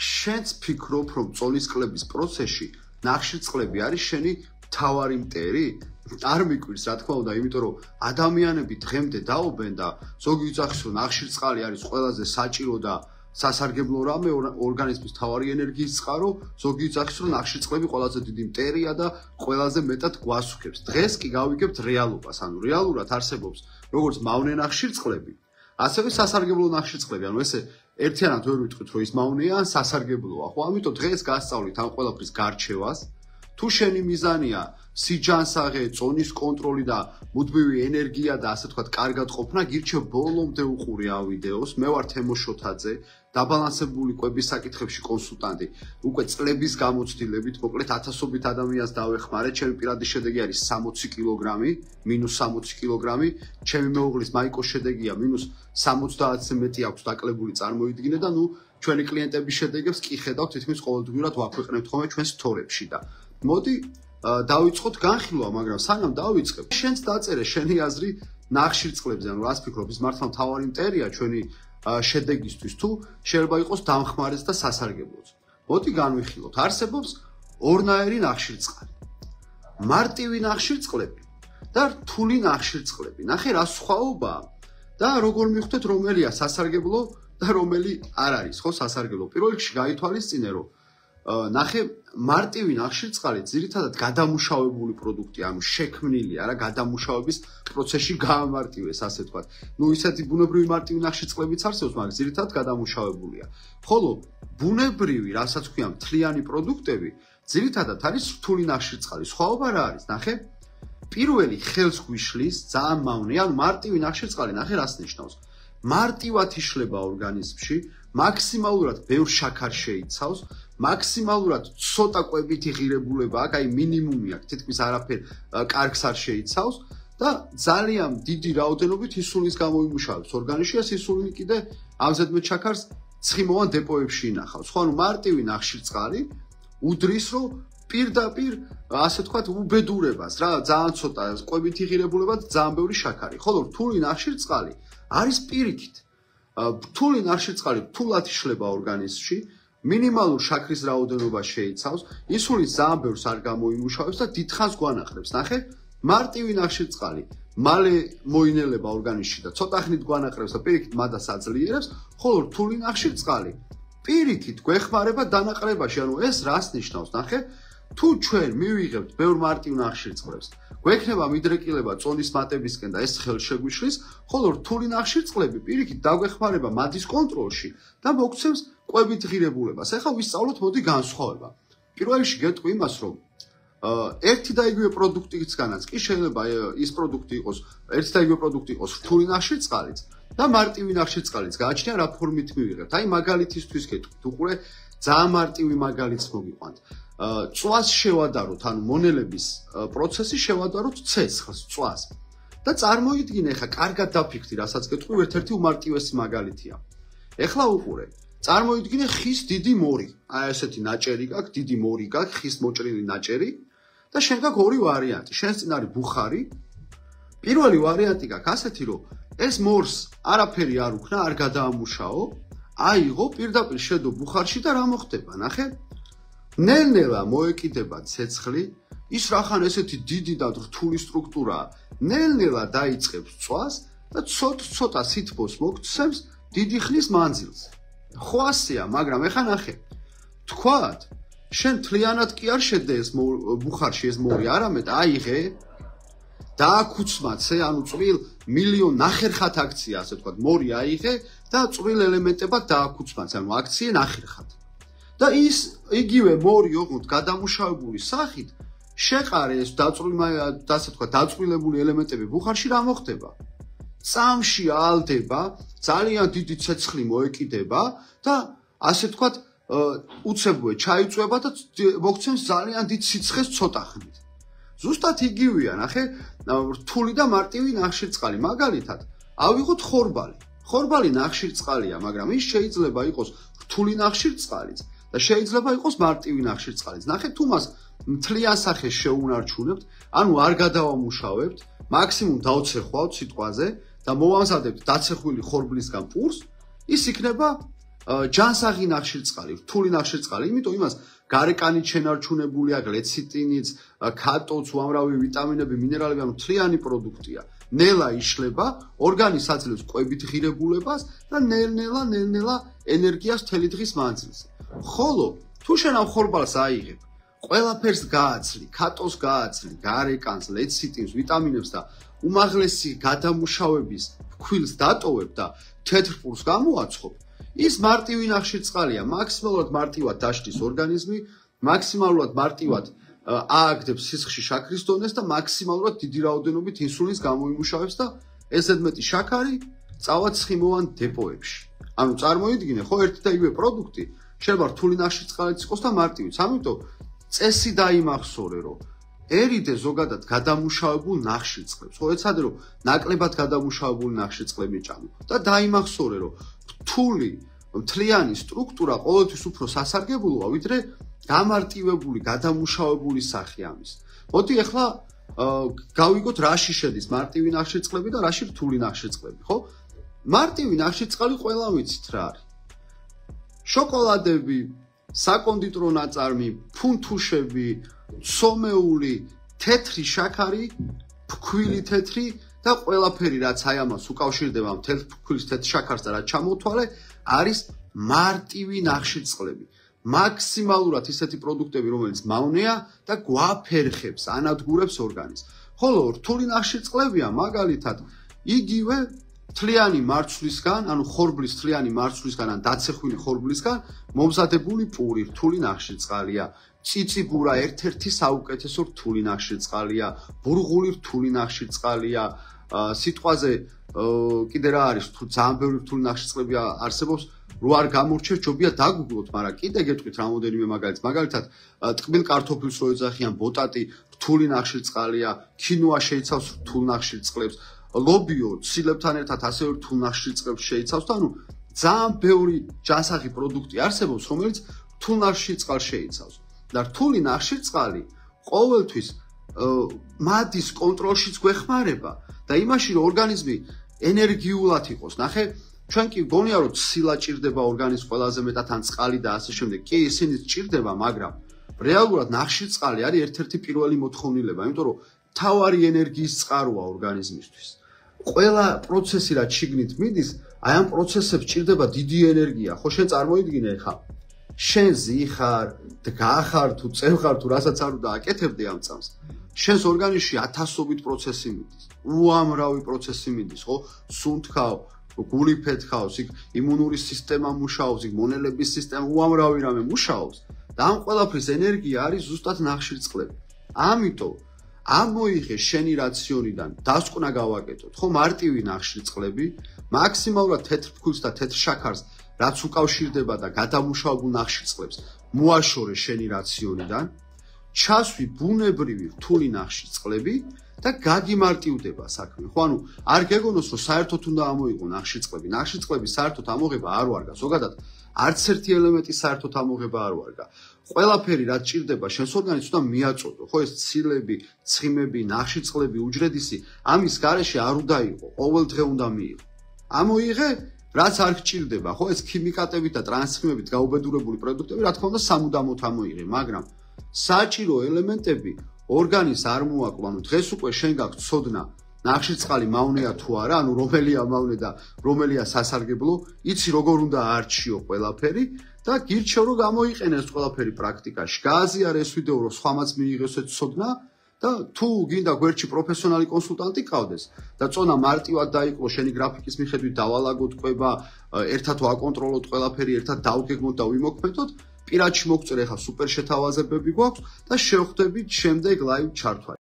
შენც ფიქრობ, რომ წონისკლების პროცესში ნახშირწყლები არის შენი მთავარი მტერი? არ მიკვირს, რა თქმა უნდა, იმიტომ რომ ადამიანები დღემდე დაობენ და ზოგი ვიძახის, რომ ნახშირწყალი არის ყველაზე საჭირო და სასარგებლო რამე ორგანიზმის მთავარი ენერგიის წყარო, ზოგი ვიძახის, რომ ნახშირწყლები ყველაზე დიდი მტერია და ყველაზე მეტად გვასუქებს. დღეს კი გავიგებთ რეალობას, ანუ რეალურად არსებობს როგორც მავნე ნახშირწყლები, ასევე სასარგებლო ნახშირწყლები, ანუ ესე ერთიანად ვერ ვიტყვით, რომ ის მავნეა ან სასარგებლოა, ხო? ამიტომ დღეს გასწავლით ამ ყველაფრის გარჩევას. თუ შენი მიზანია სიჯანსაღე, წონის კონტროლი და მუდმივი ენერგია და ასე ვთქვათ, კარგად ყოფნა, გირჩევ ბოლომდე უყურე ამ ვიდეოს. მე ვარ თემო შოთაძე, დაბალანსებული კვების საკითხებში კონსულტანტი. უკვე წლების გამოცდილებით, მოკლედ ათასობით ადამიანს დავეხმარე. ჩემი პირადი შედეგი არის 60 კილოგრამი, -60 კილოგრამი. ჩემი მეუღლის მაიკოს შედეგია -70-ზე მეტი აქვს დაკლებული წარმოიდგინე და ჩვენი კლიენტების შედეგებს კი ხედავთ, თითქმის ყოველდღიურად ვაქვეყნებთ ხოლმე ჩვენ სტორებში და მოდი დავიწყოთ განხილვა, მაგრამ სანამ დავიწყებ, შენც დაწერე შენი აზრი ნახშირწყლებზე, ანუ რას ფიქრობ, ის მართლა მთავარი მტერია ჩვენი შედეგისთვის, თუ შეიძლება იყოს დამხმარეც და სასარგებლოც. მოდი განვიხილოთ. არსებობს ორნაირი ნახშირწყალი. მარტივი ნახშირწყლები და რთული ნახშირწყლები. ნახე რა სხვაობაა და როგორ მივხვდეთ, რომელია სასარგებლო და რომელი არ არის, ხო, სასარგებლო. პირველ რიგში გაითვალისწინე, რომ ნახე მარტივი ნახშირწყალი ძირითადად გადამუშავებული პროდუქტია, ანუ შექმნილია რა გადამუშავების პროცესში გაამარტივეს, ასე ვთქვათ. ისეთი ბუნებრივი მარტივი ნახშირწყლებიც არსებობს, მაგრამ ძირითადად გადამუშავებულია. ხოლო ბუნებრივი, რასაც ქვია მთლიანი პროდუქტები, ძირითადად არის რთული ნახშირწყალი. სხვაობა რა არის? ნახე, პირველი ხელს გვიშლის, ძალიან მავნე, ანუ მარტივი ნახშირწყალი, ნახე რას ნიშნავს. მარტივად იშლება ორგანიზმში, მაქსიმალურად ბევრ შაქარს შეიცავს, მაქსიმალურად ცოტა კვებითი ღირებულება აქვს, აი მინიმუმი აქვს, თითქმის არაფერ კარგს არ შეიცავს და ძალიან დიდი რაოდენობით ინსულინის გამოიმუშავებს ორგანიზმში, ეს ინსულინი კიდე ამზადმეტ შაქარს ცხიმოვან დეპოებში ინახავს. ხო, ანუ მარტივი ნახშირწყალი უდრის, რომ პირდაპირ, ასე ვთქვათ, უბედურებას რა, ძალიან ცოტა კვებითი ღირებულება და ძალიან ბევრი შაქარი. ხოლო რთული ნახშირწყალი არის პირიქით. რთული ნახშირწყალი რთულად იშლება ორგანიზმში, მინიმალურ შაქრის რაოდენობას შეიცავს, ინსულინს ძალიან ბევრს არ გამოიმუშავებს და დიდხანს გვანაყრებს. ნახე, მარტივი ნახშირწყალი მალე მოინელება ორგანიზმში და ცოტა ხნით გვანაყრებს და პირიქით მადას აძლიერებს, ხოლო რთული ნახშირწყალი პირიქით გვეხმარება დანაყრებაში. ანუ ეს რას ნიშნავს? ნახე, თუ ჩვენ მივიღებთ ბევრ მარტივ ნახშირწყლებს, გვექნება მიდრეკილება წონის მატებისკენ და ეს ხელს შეგვიშლის, ხოლო რთული ნახშირწყლები პირიქით დაგვეხმარება მადის კონტროლში და მოგცემს კვებით ღირებულებას. ეხლა ვისწავლოთ, მოდი განსხვავება. პირველ რიგში გეტყვი იმას, რომ ერთი და იგივე პროდუქტისგანაც კი შეიძლება ის პროდუქტი იყოს, ერთი და იგივე პროდუქტი იყოს რთული ნახშირწყალიც და მარტივი ნახშირწყალიც. გააჩნია რა ფორმით მივიღებთ. აი მაგალითისთვის გეტყვით, უყურე, ძალიან მარტივი მაგალითს მოგიყვანთ. წვას შევადაროთ, ანუ მონელების პროცესი შევადაროთ ცეცხლს, წვას. და წარმოიდგინე, ხა კარგად დაფიქრდი, რასაც გეტყვი, ერთ-ერთი უმარტივესი მაგალითია. ეხლა უყურე, წარმოიდგინე ხის დიდი მორი. აი ესეთი ნაჭერი გაქვს, დიდი მორი გაქვს, ხის მოჭრილი ნაჭერი და შენ გაქვს ორი ვარიანტი. შენს წინ არის ბუხარი. პირველი ვარიანტი გაქვს ასეთი, რომ ეს მორს არაფერი არ უქნა, არ გადაამუშაო, აიღო, პირდაპირ შედო ბუხარში და რა მოხდება, ნახე? ნელ-ნელა მოეკიდება ცეცხლი, ის რახან ესეთი დიდი და რთული სტრუქტურაა, ნელ-ნელა დაიწყებს წვას და ცოტ-ცოტა სითბოს მოგცემს დიდი ხნის მანძილზე. ხო ასეა, მაგრამ ეხა ნახე. თქვათ, შენ თლიანად კი არ შედე ეს ბუხარში ეს მორი, არამედ აიღე, დააკუცმაცე, ანუ წვრილ მილიონ ნახერხად აქცია, ასე ვთქვათ, მორი აიღე და წვრილ ელემენტებად დააკუცმაცე, ანუ აქციე ნახერხად. და ის იგივე მორი ოღონდ გადამუშავებული სახით შეყარე ეს ასე ვთქვათ, დაწვრილებული ელემენტები ბუხარში რა მოხდება? წამში ალდება, ძალიან დიდი ცეცხლი მოეკიდება და ასე ვთქვათ, უცებუე ჩაიწვება და მოგცემს ძალიან დიდ სიცხეს ცოტა ხნით. ზუსტად იგივეა, ნახე, რთული და მარტივი ნახშირწყალი. მაგალითად, ავიღოთ ხორბალი. ხორბალი ნახშირწყალია, მაგრამ ის შეიძლება იყოს რთული ნახშირწყალიც და შეიძლება იყოს მარტივი ნახშირწყალიც. ნახე, თუ მას მთლიან სახეს შეუნარჩუნებთ, ანუ არ გადავამუშავებთ, მაქსიმუმ დავცეხვავთ სიტყვაზე და მოვამზადებთ დაცეხვილი ხორბლისგან პურს, ის იქნება ჯანსაღი ნახშირწყალი, რთული ნახშირწყალი, იმიტომ იმას გარეკანით შენარჩუნებული აქვს ლეციტინიც, ქატოც, უამრავი ვიტამინები, მინერალები, ანუ მთლიანი პროდუქტია. ნელა იშლება, ორგანიზმს აძლევს კვებით ღირებულებას და ნელ-ნელა ენერგიას მთელი დღის მანძილზე. ხოლო თუ შენ ამ ხორბალს აიღებ, ყველაფერს გააცლი, ქატოს გააცლი, გარეკანს, ლეციტინს, ვიტამინებს და უმაღლესი გადამუშავების ფქვილს დატოვებ და თეთრ პურს გამოაცხობ, ის მარტივი ნახშირწყალია, მაქსიმალურად მარტივად დაშლის ორგანიზმი, მაქსიმალურად მარტივად ააგდებს სისხლში შაქრის დონეს და მაქსიმალურად დიდი რაოდენობით ინსულინს გამოიმუშავებს და ესეთ მეტი შაქარი წავა ცხიმოვან დეპოებში. ანუ წარმოიდგინე, ხო, ერთი და იგივე პროდუქტი შეიძლება რთული ნახშირწყალიც იყოს და მარტივიც. ამიტომ წესი დაიმახსოვრე, რომ ერიდე ზოგადად გადამუშავებულ ნახშირწყლებს, ხო, ეცადე რომ ნაკლებად გადამუშავებული ნახშირწყლები ჭამო და დაიმახსოვრე, რომ რთული მთლიანი სტრუქტურა ყოველთვის უფრო სასარგებლოა, ვიდრე გამარტივებული, გადამუშავებული სახე ამის. მოდი ახლა გავიგოთ რაში შედის მარტივი ნახშირწყლები და რაში რთული ნახშირწყლები, ხო? მარტივი ნახშირწყალი ყველა ვიცით რა არის. შოკოლადები, საკონდიტრო ნაწარმი, ფუნთუშები, სომეული, თეთრი შაქარი, ფქვილი თეთრი და ყველაფერი რაც აი ამას უკავშირდება მთელ ფქვილის თეთრ შაქარს და რაც ჩამოთვალე, არის მარტივი ნახშირწყლები. მაქსიმალურად ისეთი პროდუქტები, რომელიც მავნეა და გვაფერხებს, ანადგურებს ორგანიზმს. ხოლო რთული ნახშირწყლებია მაგალითად იგივე მთლიანი მარცვლისგან, ანუ ხორბლის მთლიანი მარცვლისგან ან დაცეხვილი ხორბლისგან მომზადებული პური რთული ნახშირწყალია. წიწიბურა ერთ-ერთი საუკეთესო რთული ნახშირწყალია, ბურღული რთული ნახშირწყალია. სიტყვაზე კიდე რა არის, თუ ძალიან ბევრი რთული ნახშირწყლები არსებობს, რო არ გამორჩევ, ჯობია დაგუგლოთ, მაგრამ კიდე გეტყვით რამოდენიმე მაგალითს. მაგალითად, ტკბილ კარტოფილს რო ეძახიან, ბოტატი რთული ნახშირწყალია, ქინოა შეიცავს რთულ ნახშირწყლებს, ლობიო ცილებთან ერთად ასევე რთულ ნახშირწყლებს შეიცავს და ანუ ძალიან ბევრი ჯანსაღი პროდუქტი არსებობს, რომელიც რთულ ნახშირწყალს შეიცავს. და რთული ნახშირწყალი ყოველთვის მადის კონტროლშიც გვეხმარება და იმაში რომ ორგანიზმი ენერგიულად იყოს. ნახე, ჩვენ კი გონია რომ ცილა ჭირდება ორგანიზმს ყველაზე მეტად ან წყალი და ასე შემდეგ. კი, ისინიც ჭირდება, მაგრამ რეალურად ნახშირწყალი არის ერთ-ერთი პირველი მოთხოვნილება, იმიტომ რომ თავარი ენერგიის წყაროა ორგანიზმისთვის. ყველა პროცესი რაც შიგნით მიდის, აი ამ პროცესებს ჭირდება დიდი ენერგია. ხო, შენ წარმოიდგინე ხა შენ ზიხარ, დგახარ თუ წევხარ თუ რასაც არ უნდა აკეთებდე ამ წამს. შენს ორგანიზმში ათასობით პროცესი მიდის. უამრავი პროცესი მიდის, ხო? სუნთქავ, გული ფეთქავს, იქ იმუნური სისტემა მუშაობს, იქ მონელების სისტემა, უამრავი რამე მუშაობს და ამ ყველაფრის ენერგია არის ზუსტად ნახშირწყლები. ამიტომ ამოიღე შენი რაციონიდან დასკვნა გავაკეთოთ, ხო, მარტივი ნახშირწყლები, მაქსიმალურად თეთრ ფქვილს და თეთრ შაქარს, რაც უკავშირდება და გადამუშავებულ ნახშირწყლებს, მოაშორე შენი რაციონიდან, ჩასვი ბუნებრივი რთული ნახშირწყლები და გაგიმარტივდება საქმე. ხო, ანუ არ გეგონოს, რომ საერთოდ უნდა ამოიღო ნახშირწყლები. ნახშირწყლების საერთოდ ამოღება არ ვარგა. ზოგადად არც ერთი ელემენტი საერთოდ ამოღება არ ვარგა. ყველაფერი რაც ჭირდება შენს ორგანიზმს უნდა მიაწოდო. ხო, ეს ცილები, ცხიმები, ნახშირწყლები, უჯრედისი, ამის გარეშე არ უნდა იყო, ყოველ დღე უნდა მიიღო. ამოიღე, რაც არ გჭირდება, ხო, ეს ქიმიკატებით და ტრანსხიმებით გაუბედურებული პროდუქტები, რა თქმა უნდა, სამუდამოდ ამოიღე, მაგრამ საჭირო ელემენტები ორგანიზმს არ მოაკლო. ანუ დღეს უკვე შენ გაქვს ცოდნა ნახშირწყალი მავნეა თუ არა, ანუ რომელია მავნე და რომელია სასარგებლო, იცი როგორ უნდა არჩიო ყველაფერი და გირჩევ რომ გამოიყენე ეს ყველაფერი პრაქტიკაში. გააზიარე ეს ვიდეო, რომ სხვამაც მიიღოს ეს ცოდნა და თუ გინდა გვერდში პროფესიონალი კონსულტანტი ყავდეს და წონა მარტივად დაიკლო შენი გრაფიკის მიხედვით დავალაგოთ კვება, ერთად ვაკონტროლოთ ყველაფერი, ერთად დავგეგმოთ და ვიმოქმედოთ, პირადში მოგწერე ხა სუპერ შეთავაზებები გვაქვს და შევხვდებით შემდეგ ლაივ ჩართვაში.